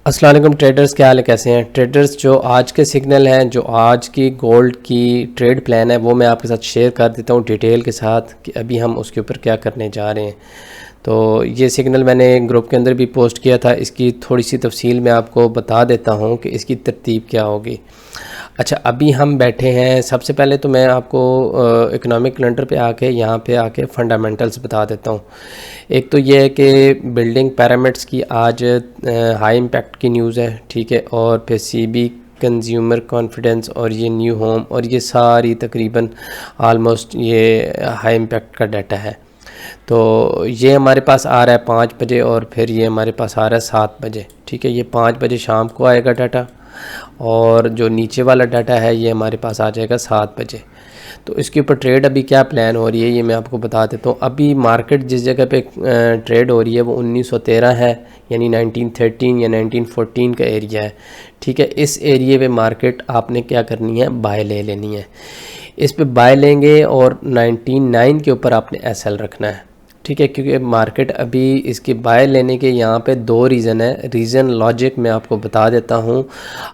अस्सलाम वालेकुम ट्रेडर्स, क्या हाल है, कैसे हैं ट्रेडर्स। जो आज के सिग्नल हैं, जो आज की गोल्ड की ट्रेड प्लान है, वो मैं आपके साथ शेयर कर देता हूँ डिटेल के साथ कि अभी हम उसके ऊपर क्या करने जा रहे हैं। तो ये सिग्नल मैंने ग्रुप के अंदर भी पोस्ट किया था, इसकी थोड़ी सी तफसील मैं आपको बता देता हूँ कि इसकी तरतीब क्या होगी। अच्छा, अभी हम बैठे हैं, सबसे पहले तो मैं आपको इकोनॉमिक कैलेंडर पे आके यहाँ पे आके फंडामेंटल्स बता देता हूँ। एक तो ये है कि बिल्डिंग पैरामिड्स की आज हाई इम्पैक्ट की न्यूज़ है, ठीक है। और फिर सीबी कंज्यूमर कॉन्फिडेंस और ये न्यू होम और ये सारी तकरीबन आलमोस्ट ये हाई इम्पैक्ट का डाटा है। तो ये हमारे पास आ रहा है 5 बजे और फिर ये हमारे पास आ रहा है 7 बजे, ठीक है। ये 5 बजे शाम को आएगा डाटा, और जो नीचे वाला डाटा है ये हमारे पास आ जाएगा 7 बजे। तो इसके ऊपर ट्रेड अभी क्या प्लान हो रही है ये मैं आपको बता देता हूँ। अभी मार्केट जिस जगह पे ट्रेड हो रही है वो 1913 है, यानी 1913 या 1914 का एरिया है, ठीक है। इस एरिए पे मार्केट आपने क्या करनी है, बाय ले लेनी है। इस पे बाय लेंगे और 99 के ऊपर आपने एसएल रखना है, ठीक है। क्योंकि मार्केट अभी इसकी बाय लेने के यहाँ पे 2 रीज़न है। रीज़न लॉजिक मैं आपको बता देता हूँ।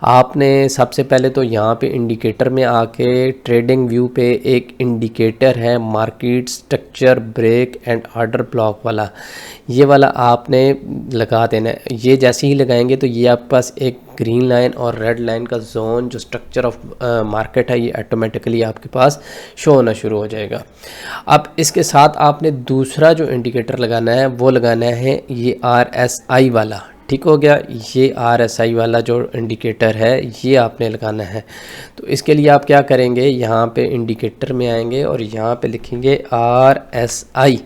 आपने सबसे पहले तो यहाँ पे इंडिकेटर में आके ट्रेडिंग व्यू पे एक इंडिकेटर है market structure break and order block वाला, ये वाला आपने लगा देना है। ये जैसे ही लगाएंगे तो ये आपके पास एक ग्रीन लाइन और रेड लाइन का जोन जो स्ट्रक्चर ऑफ मार्केट है ये ऑटोमेटिकली आपके पास शो होना शुरू हो जाएगा। अब इसके साथ आपने दूसरा जो इंडिकेटर लगाना है वो लगाना है ये RSI वाला, ठीक हो गया। ये RSI वाला जो इंडिकेटर है ये आपने लगाना है। तो इसके लिए आप क्या करेंगे, यहाँ पे इंडिकेटर में आएंगे और यहाँ पे लिखेंगे RSI,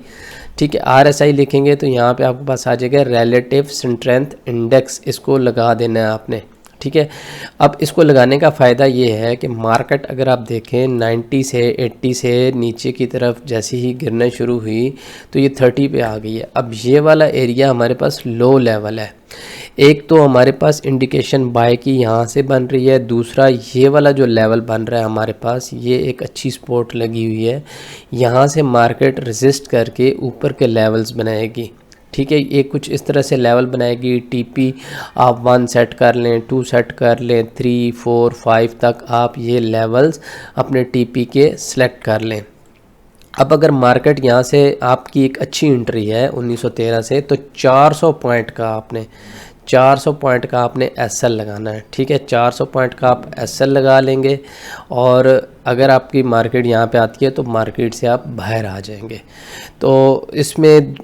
ठीक है। RSI लिखेंगे तो यहाँ पे आपके पास आ जाएगा रिलेटिव स्ट्रेंथ इंडेक्स, इसको लगा देना है आपने, ठीक है। अब इसको लगाने का फ़ायदा ये है कि मार्केट अगर आप देखें 90 से 80 से नीचे की तरफ जैसे ही गिरना शुरू हुई तो ये 30 पे आ गई है। अब ये वाला एरिया हमारे पास लो लेवल है। एक तो हमारे पास इंडिकेशन बाय की यहाँ से बन रही है, दूसरा ये वाला जो लेवल बन रहा है हमारे पास ये एक अच्छी सपोर्ट लगी हुई है। यहाँ से मार्केट रेजिस्ट करके ऊपर के लेवल्स बनाएगी, ठीक है। ये कुछ इस तरह से लेवल बनाएगी। टीपी आप 1 सेट कर लें, 2 सेट कर लें, 3, 4, 5 तक आप ये लेवल्स अपने टीपी के सिलेक्ट कर लें। अब अगर मार्केट यहाँ से आपकी एक अच्छी एंट्री है 1913 से, तो 400 पॉइंट का आपने एसएल लगाना है, ठीक है। 400 पॉइंट का आप एसएल लगा लेंगे और अगर आपकी मार्केट यहाँ पे आती है तो मार्केट से आप बाहर आ जाएंगे। तो इसमें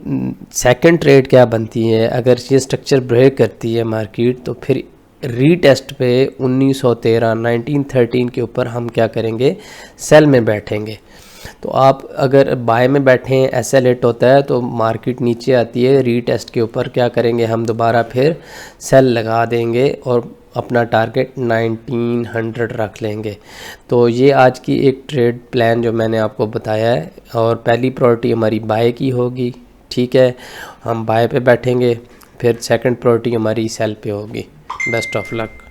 सेकंड ट्रेड क्या बनती है, अगर ये स्ट्रक्चर ब्रेक करती है मार्केट तो फिर रीटेस्ट पे 1913 के ऊपर हम क्या करेंगे, सेल में बैठेंगे। तो आप अगर बाय में बैठे हैं, एसएल हिट होता है तो मार्केट नीचे आती है, रीटेस्ट के ऊपर क्या करेंगे, हम दोबारा फिर सेल लगा देंगे और अपना टारगेट 1900 रख लेंगे। तो ये आज की एक ट्रेड प्लान जो मैंने आपको बताया है। और पहली प्रायोरिटी हमारी बाय की होगी, ठीक है, हम बाय पे बैठेंगे। फिर सेकंड प्रायोरिटी हमारी सेल पे होगी। Best of luck.